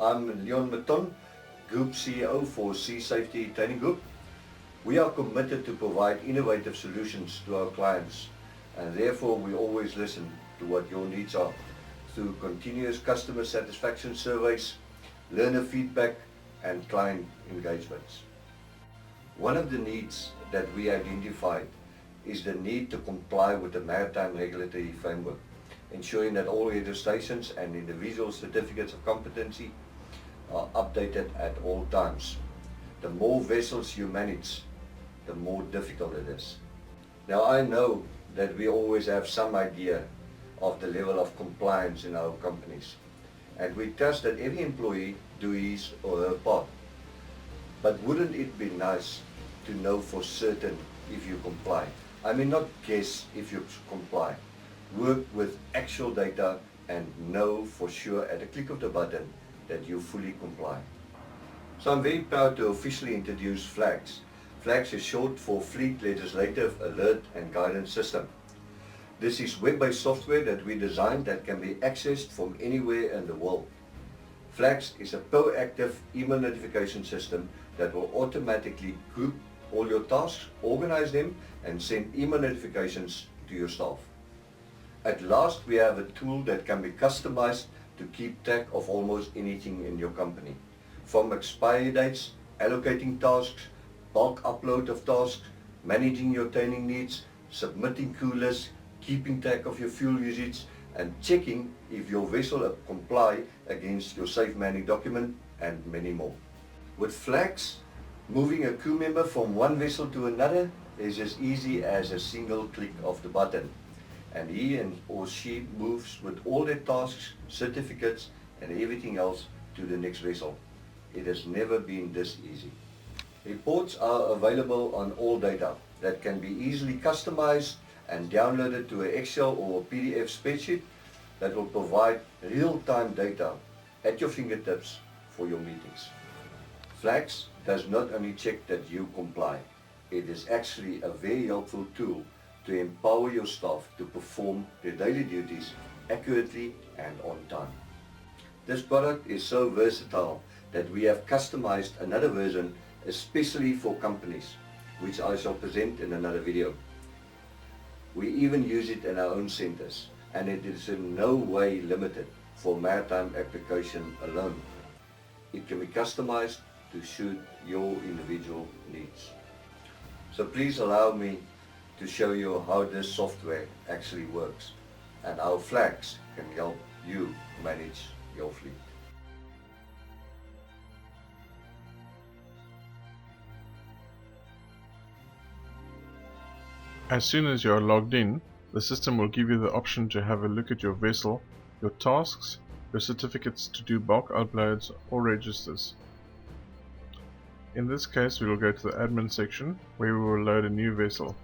I'm Leon Maton, Group CEO for Sea Safety Training Group. We are committed to provide innovative solutions to our clients, and therefore we always listen to what your needs are through continuous customer satisfaction surveys, learner feedback and client engagements. One of the needs that we identified is the need to comply with the maritime regulatory framework, ensuring that all registrations and individual certificates of competency are updated at all times. The more vessels you manage, the more difficult it is. Now I know that we always have some idea of the level of compliance in our companies, and we trust that every employee do his or her part. But wouldn't it be nice to know for certain if you comply? I mean, not guess if you comply. Work with actual data and know for sure at a click of the button that you fully comply. So I'm very proud to officially introduce FLAGS. FLAGS is short for Fleet Legislative Alert and Guidance System. This is web-based software that we designed that can be accessed from anywhere in the world. FLAGS is a proactive email notification system that will automatically group all your tasks, organize them, and send email notifications to your staff. At last, we have a tool that can be customized to keep track of almost anything in your company. From expiry dates, allocating tasks, bulk upload of tasks, managing your training needs, submitting crew lists, keeping track of your fuel usage, and checking if your vessel comply against your safe manning document, and many more. With FLAGS, moving a crew member from one vessel to another is as easy as a single click of the button, and he or she moves with all their tasks, certificates and everything else to the next vessel. It has never been this easy. Reports are available on all data that can be easily customized and downloaded to an Excel or a PDF spreadsheet that will provide real-time data at your fingertips for your meetings. FLAGS does not only check that you comply, it is actually a very helpful tool to empower your staff to perform their daily duties accurately and on time. This product is so versatile that we have customized another version especially for companies, which I shall present in another video. We even use it in our own centers, and it is in no way limited for maritime application alone. It can be customized to suit your individual needs. So please allow me to show you how this software actually works and how FLAGS can help you manage your fleet. As soon as you are logged in, the system will give you the option to have a look at your vessel, your tasks, your certificates to do bulk uploads or registers. In this case, we will go to the admin section where we will load a new vessel.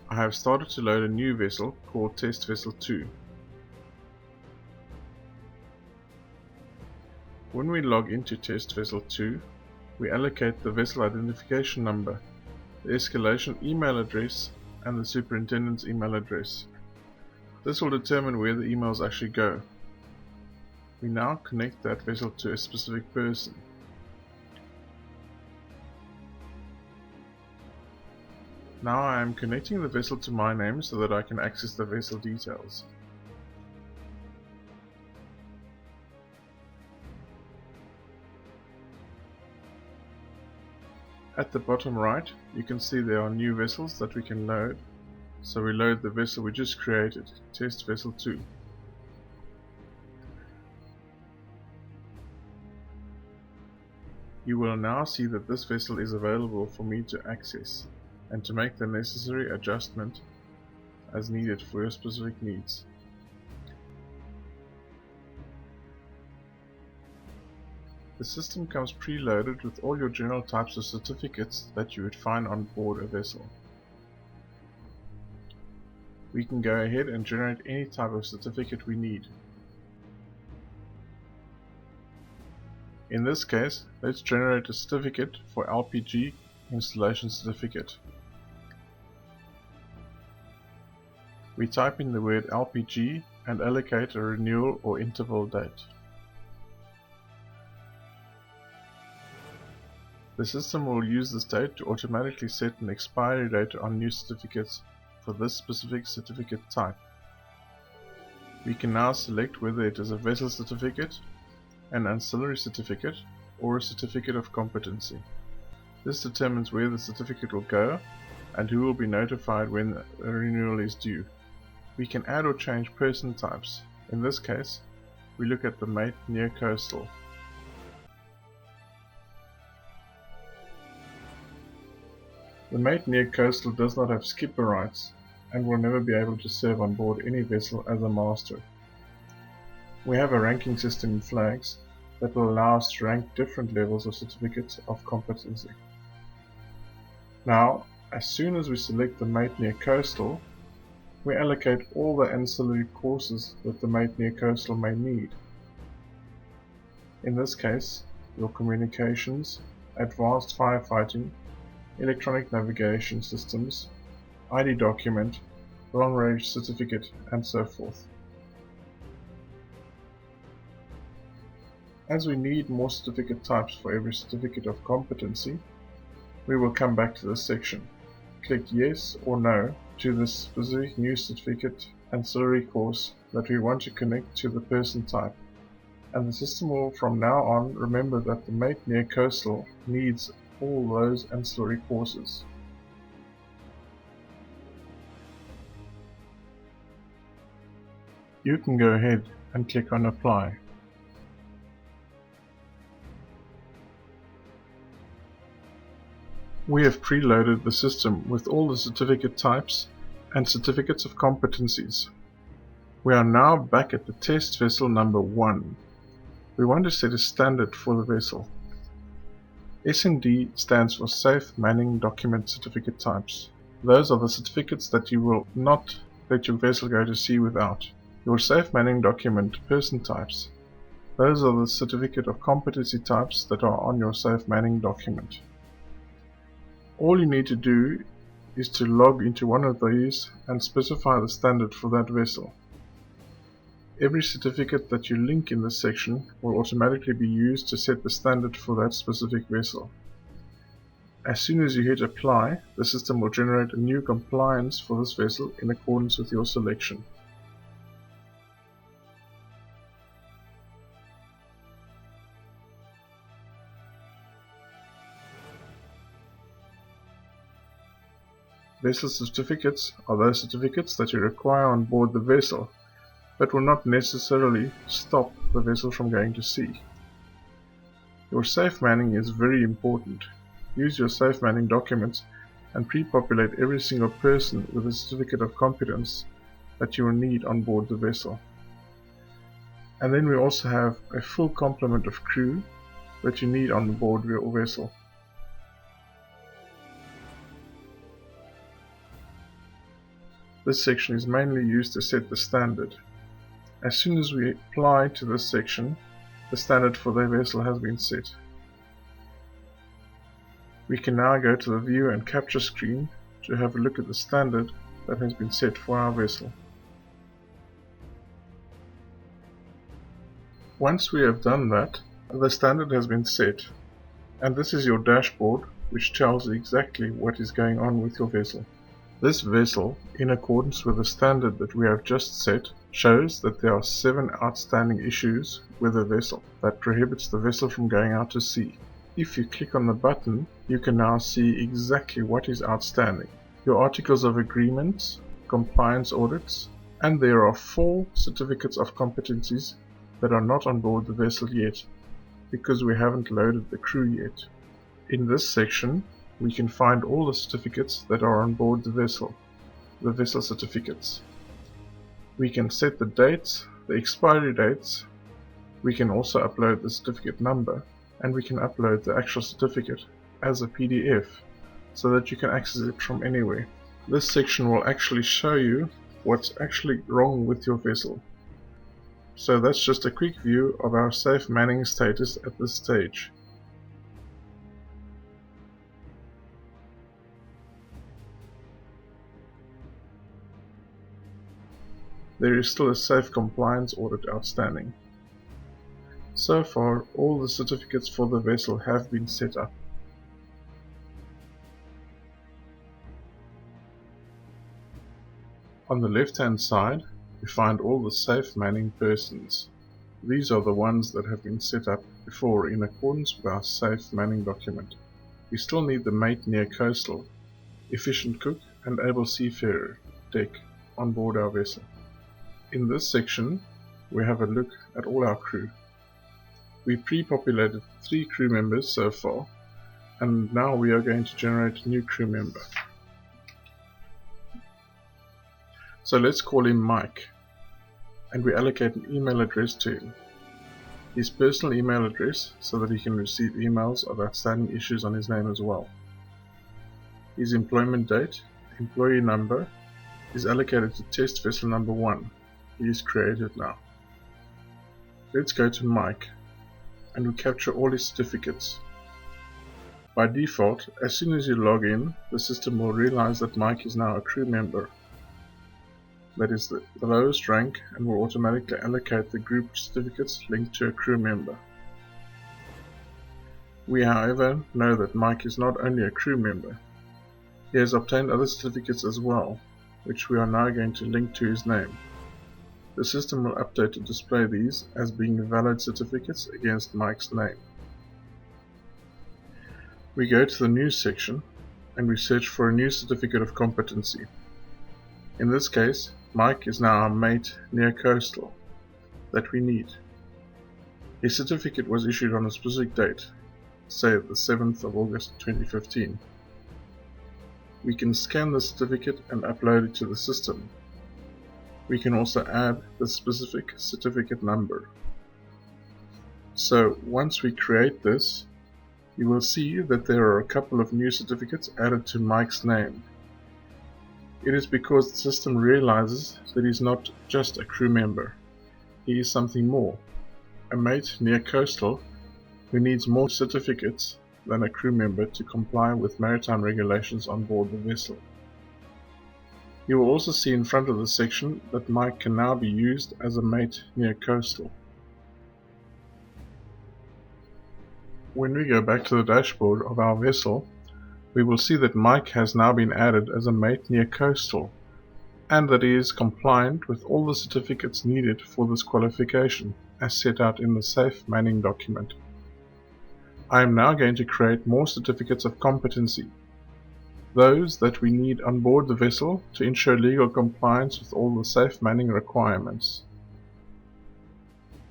I have started to load a new vessel called Test Vessel 2. When we log into Test Vessel 2, we allocate the vessel identification number, the escalation email address and the superintendent's email address. This will determine where the emails actually go. We now connect that vessel to a specific person. Now I am connecting the vessel to my name so that I can access the vessel details. At the bottom right, you can see there are new vessels that we can load. So we load the vessel we just created, Test Vessel 2. You will now see that this vessel is available for me to access and to make the necessary adjustment as needed for your specific needs. The system comes preloaded with all your general types of certificates that you would find on board a vessel. We can go ahead and generate any type of certificate we need. In this case, let's generate a certificate for LPG installation certificate. We type in the word LPG and allocate a renewal or interval date. The system will use this date to automatically set an expiry date on new certificates for this specific certificate type. We can now select whether it is a vessel certificate, an ancillary certificate, or a certificate of competency. This determines where the certificate will go and who will be notified when a renewal is due. We can add or change person types. In this case, we look at the mate near coastal. The mate near coastal does not have skipper rights and will never be able to serve on board any vessel as a master. We have a ranking system in flags that will allow us to rank different levels of certificates of competency. Now, as soon as we select the mate near coastal, we allocate all the ancillary courses that the mate near coastal may need. In this case, your communications, advanced firefighting, electronic navigation systems, ID document, long range certificate, and so forth. As we need more certificate types for every certificate of competency, we will come back to this section. Click yes or no to the specific new certificate ancillary course that we want to connect to the person type, and the system will from now on remember that the mate near coastal needs all those ancillary courses. You can go ahead and click on apply. We have preloaded the system with all the certificate types and certificates of competencies. We are now back at the test vessel number 1. We want to set a standard for the vessel. S&D stands for Safe Manning Document Certificate Types. Those are the certificates that you will not let your vessel go to sea without. Your Safe Manning Document Person Types. Those are the certificate of competency types that are on your Safe Manning document. All you need to do is to log into one of these and specify the standard for that vessel. Every certificate that you link in this section will automatically be used to set the standard for that specific vessel. As soon as you hit apply, the system will generate a new compliance for this vessel in accordance with your selection. Vessel certificates are those certificates that you require on board the vessel, but will not necessarily stop the vessel from going to sea. Your safe manning is very important. Use your safe manning documents and pre-populate every single person with a certificate of competence that you will need on board the vessel. And then we also have a full complement of crew that you need on board your vessel. This section is mainly used to set the standard. As soon as we apply to this section, the standard for the vessel has been set. We can now go to the view and capture screen to have a look at the standard that has been set for our vessel. Once we have done that, the standard has been set, and this is your dashboard which tells you exactly what is going on with your vessel. This vessel, in accordance with the standard that we have just set, shows that there are 7 outstanding issues with the vessel that prohibits the vessel from going out to sea. If you click on the button, you can now see exactly what is outstanding. Your articles of agreement, compliance audits, and there are 4 certificates of competencies that are not on board the vessel yet, because we haven't loaded the crew yet. In this section, we can find all the certificates that are on board the vessel certificates. We can set the dates, the expiry dates. We can also upload the certificate number, and we can upload the actual certificate as a PDF so that you can access it from anywhere. This section will actually show you what's actually wrong with your vessel. So that's just a quick view of our safe manning status at this stage. There is still a safe compliance audit outstanding. So far, all the certificates for the vessel have been set up. On the left hand side we find all the safe manning persons. These are the ones that have been set up before in accordance with our safe manning document. We still need the mate near coastal, efficient cook and able seafarer deck on board our vessel. In this section we have a look at all our crew. We pre-populated 3 crew members so far, and now we are going to generate a new crew member. So let's call him Mike, and we allocate an email address to him. His personal email address so that he can receive emails of outstanding issues on his name as well. His employment date, employee number, is allocated to test vessel number 1. He is created now. Let's go to Mike, and we capture all his certificates. By default, as soon as you log in, the system will realize that Mike is now a crew member. That is the lowest rank, and will automatically allocate the group certificates linked to a crew member. We however know that Mike is not only a crew member. He has obtained other certificates as well, which we are now going to link to his name. The system will update to display these as being valid certificates against Mike's name. We go to the News section and we search for a new certificate of competency. In this case, Mike is now our mate near coastal that we need. His certificate was issued on a specific date, say the 7th of August 2015. We can scan the certificate and upload it to the system. We can also add the specific certificate number. So once we create this, you will see that there are a couple of new certificates added to Mike's name. It is because the system realizes that he's not just a crew member. He is something more, a mate near coastal who needs more certificates than a crew member to comply with maritime regulations on board the vessel. You will also see in front of the section that Mike can now be used as a mate near coastal. When we go back to the dashboard of our vessel, we will see that Mike has now been added as a mate near coastal, and that he is compliant with all the certificates needed for this qualification, as set out in the Safe Manning document. I am now going to create more certificates of competency, those that we need on board the vessel to ensure legal compliance with all the safe manning requirements.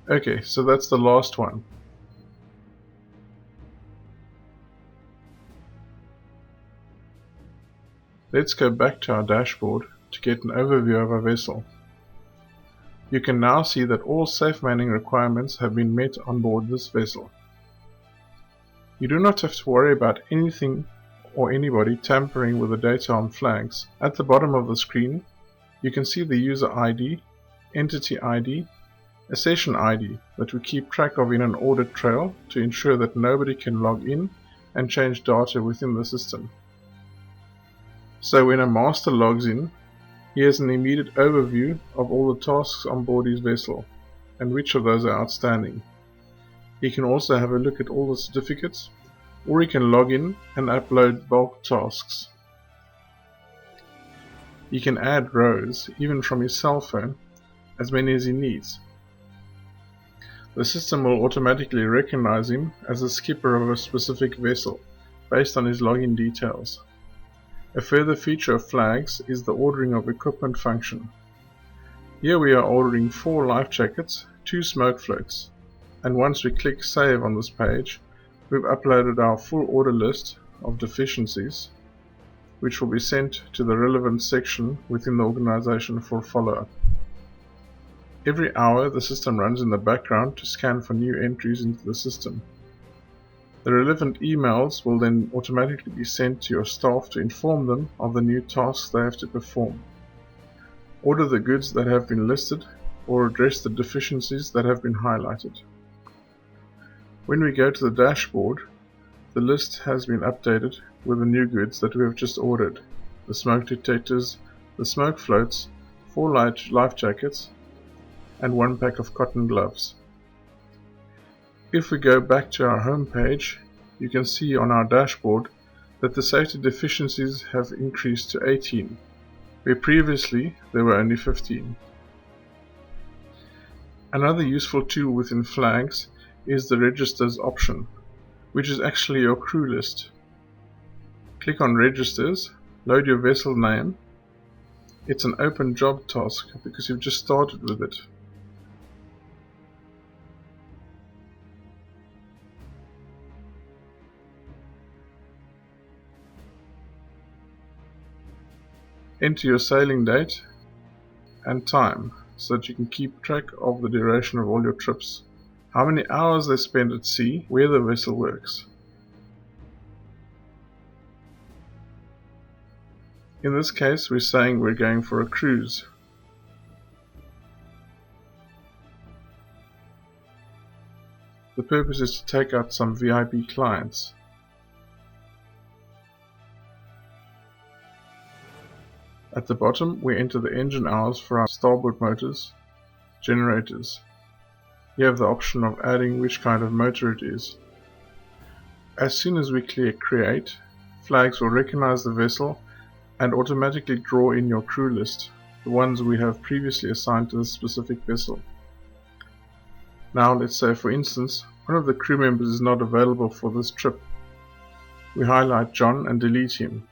Okay, so that's the last one. Let's go back to our dashboard to get an overview of our vessel. You can now see that all safe manning requirements have been met on board this vessel. You do not have to worry about anything or anybody tampering with the data on flags. At the bottom of the screen, you can see the user ID, entity ID, a session ID that we keep track of in an audit trail to ensure that nobody can log in and change data within the system. So when a master logs in, he has an immediate overview of all the tasks on board his vessel and which of those are outstanding. He can also have a look at all the certificates, or he can log in and upload bulk tasks. He can add rows, even from his cell phone, as many as he needs. The system will automatically recognize him as a skipper of a specific vessel, based on his login details. A further feature of flags is the ordering of equipment function. Here we are ordering 4 life jackets, 2 smoke floats, and once we click save on this page, we've uploaded our full order list of deficiencies, which will be sent to the relevant section within the organization for follow-up. Every hour the system runs in the background to scan for new entries into the system. The relevant emails will then automatically be sent to your staff to inform them of the new tasks they have to perform. Order the goods that have been listed or address the deficiencies that have been highlighted. When we go to the dashboard, the list has been updated with the new goods that we have just ordered: the smoke detectors, the smoke floats, 4 life jackets, and 1 pack of cotton gloves. If we go back to our home page, you can see on our dashboard that the safety deficiencies have increased to 18. where previously there were only 15. Another useful tool within flags is the registers option, which is actually your crew list. Click on registers, load your vessel name. It's an open job task because you've just started with it. Enter your sailing date and time so that you can keep track of the duration of all your trips, how many hours they spend at sea, where the vessel works. In this case, we're saying we're going for a cruise. The purpose is to take out some VIP clients. At the bottom, we enter the engine hours for our starboard motors, generators. You have the option of adding which kind of motor it is. As soon as we click Create, flags will recognize the vessel and automatically draw in your crew list, the ones we have previously assigned to the specific vessel. Now let's say, for instance, one of the crew members is not available for this trip. We highlight John and delete him.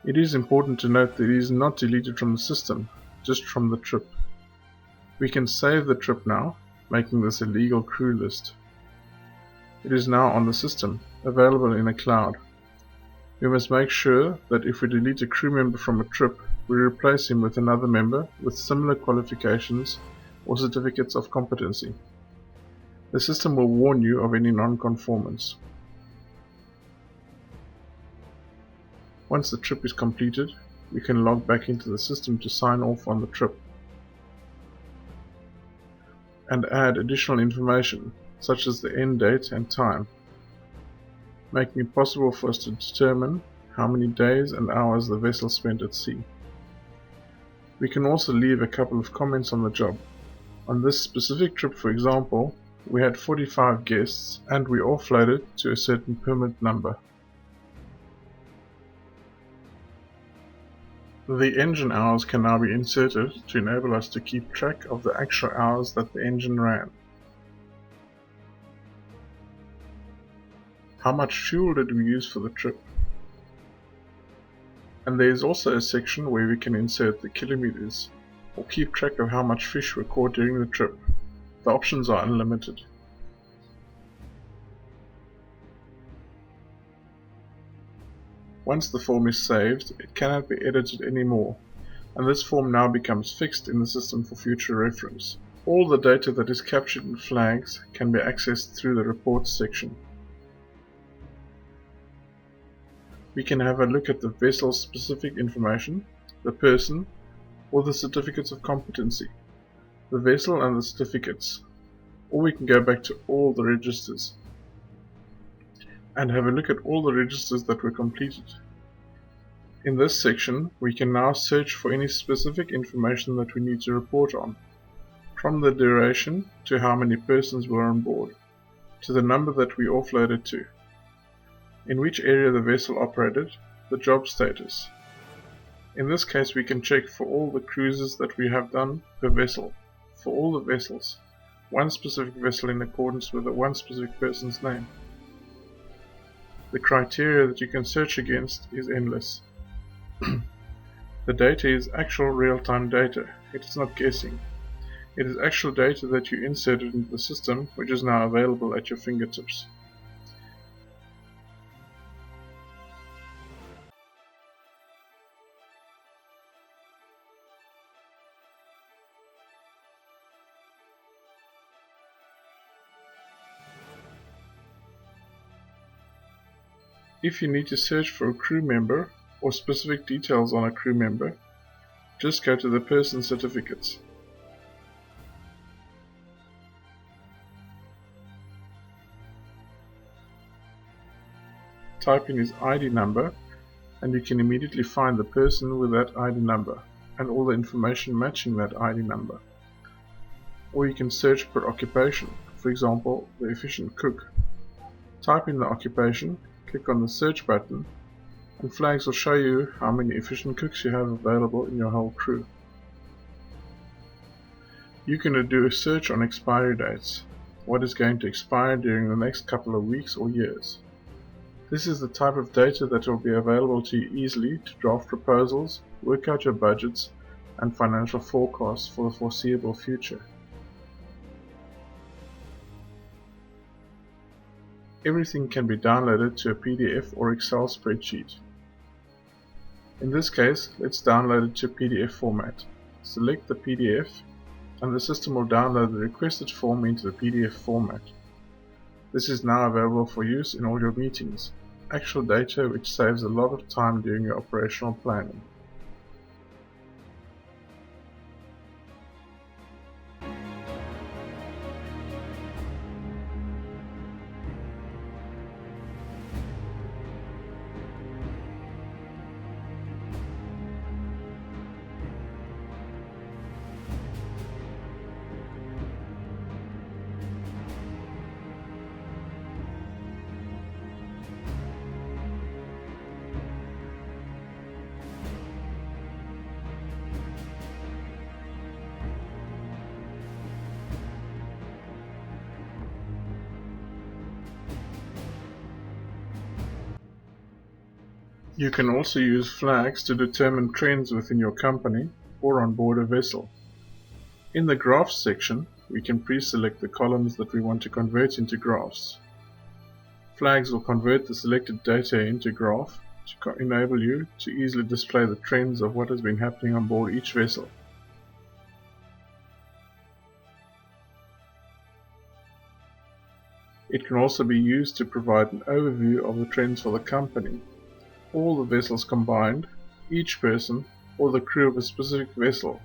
It is important to note that he is not deleted from the system, just from the trip. We can save the trip now, making this a legal crew list. It is now on the system, available in a cloud. We must make sure that if we delete a crew member from a trip, we replace him with another member with similar qualifications or certificates of competency. The system will warn you of any non-conformance. Once the trip is completed, we can log back into the system to sign off on the trip and add additional information such as the end date and time, making it possible for us to determine how many days and hours the vessel spent at sea. We can also leave a couple of comments on the job. On this specific trip, for example, we had 45 guests and we offloaded to a certain permit number. The engine hours can now be inserted to enable us to keep track of the actual hours that the engine ran. How much fuel did we use for the trip? And there is also a section where we can insert the kilometers, or keep track of how much fish were caught during the trip. The options are unlimited. Once the form is saved, it cannot be edited anymore, and this form now becomes fixed in the system for future reference. All the data that is captured in flags can be accessed through the reports section. We can have a look at the vessel's specific information, the person, or the certificates of competency, the vessel and the certificates, or we can go back to all the registers and have a look at all the registers that were completed. In this section, we can now search for any specific information that we need to report on, from the duration to how many persons were on board, to the number that we offloaded to, in which area the vessel operated, the job status. In this case, we can check for all the cruises that we have done per vessel, for all the vessels, one specific vessel in accordance with the one specific person's name. The criteria that you can search against is endless. The data is actual real-time data. It is not guessing. It is actual data that you inserted into the system, which is now available at your fingertips. If you need to search for a crew member or specific details on a crew member, just go to the person certificates. Type in his ID number and you can immediately find the person with that ID number and all the information matching that ID number. Or you can search per occupation, for example, the efficient cook. Type in the occupation, click on the search button, and flags will show you how many efficient cooks you have available in your whole crew. You can do a search on expiry dates, what is going to expire during the next couple of weeks or years. This is the type of data that will be available to you easily to draft proposals, work out your budgets, and financial forecasts for the foreseeable future. Everything can be downloaded to a PDF or Excel spreadsheet. In this case, let's download it to a PDF format. Select the PDF, and the system will download the requested form into the PDF format. This is now available for use in all your meetings, actual data which saves a lot of time during your operational planning. You can also use flags to determine trends within your company or on board a vessel. In the graphs section, we can pre-select the columns that we want to convert into graphs. Flags will convert the selected data into graph to enable you to easily display the trends of what has been happening on board each vessel. It can also be used to provide an overview of the trends for the company, all the vessels combined, each person, or the crew of a specific vessel.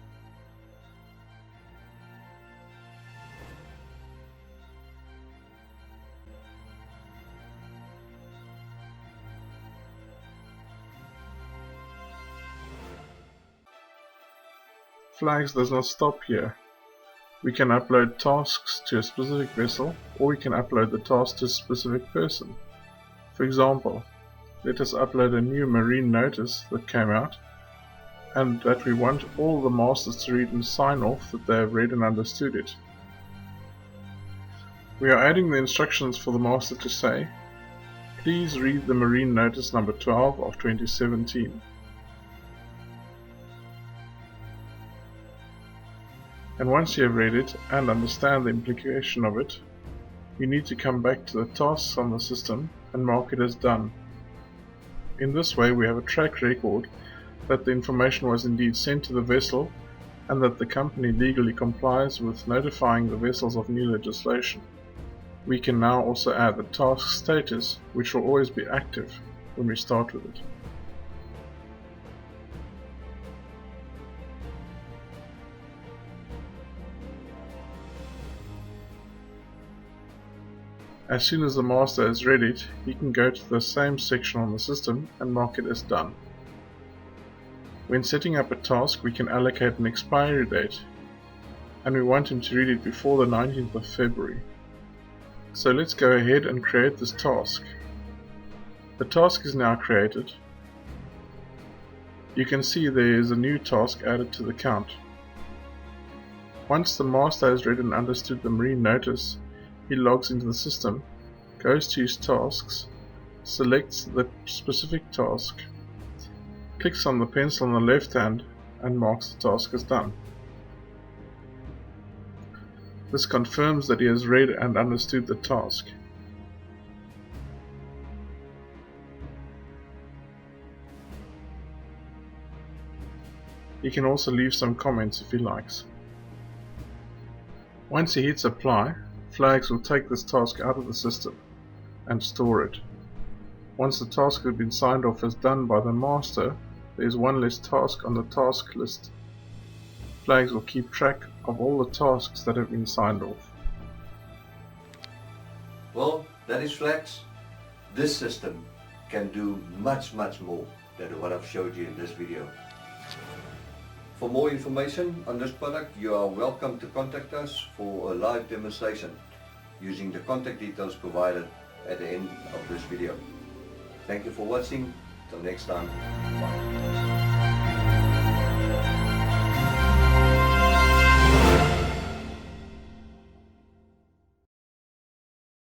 Flags does not stop here. We can upload tasks to a specific vessel, or we can upload the task to a specific person. For example, let us upload a new marine notice that came out and that we want all the masters to read and sign off that they have read and understood it. We are adding the instructions for the master to say, please read the marine notice number 12 of 2017. And once you have read it and understand the implication of it, you need to come back to the tasks on the system and mark it as done. In this way, we have a track record that the information was indeed sent to the vessel and that the company legally complies with notifying the vessels of new legislation. We can now also add the task status, which will always be active when we start with it. As soon as the master has read it, he can go to the same section on the system and mark it as done. When setting up a task, we can allocate an expiry date, and we want him to read it before the 19th of February. So let's go ahead and create this task. The task is now created. You can see there is a new task added to the count. Once the master has read and understood the marine notice, he logs into the system, goes to his tasks, selects the specific task, clicks on the pencil on the left hand and marks the task as done. This confirms that he has read and understood the task. He can also leave some comments if he likes. Once he hits apply, flags will take this task out of the system and store it. Once the task has been signed off as done by the master, there is one less task on the task list. Flags will keep track of all the tasks that have been signed off. Well, that is flags. This system can do much more than what I've showed you in this video. For more information on this product, you are welcome to contact us for a live demonstration using the contact details provided at the end of this video. Thank you for watching. Till next time, bye.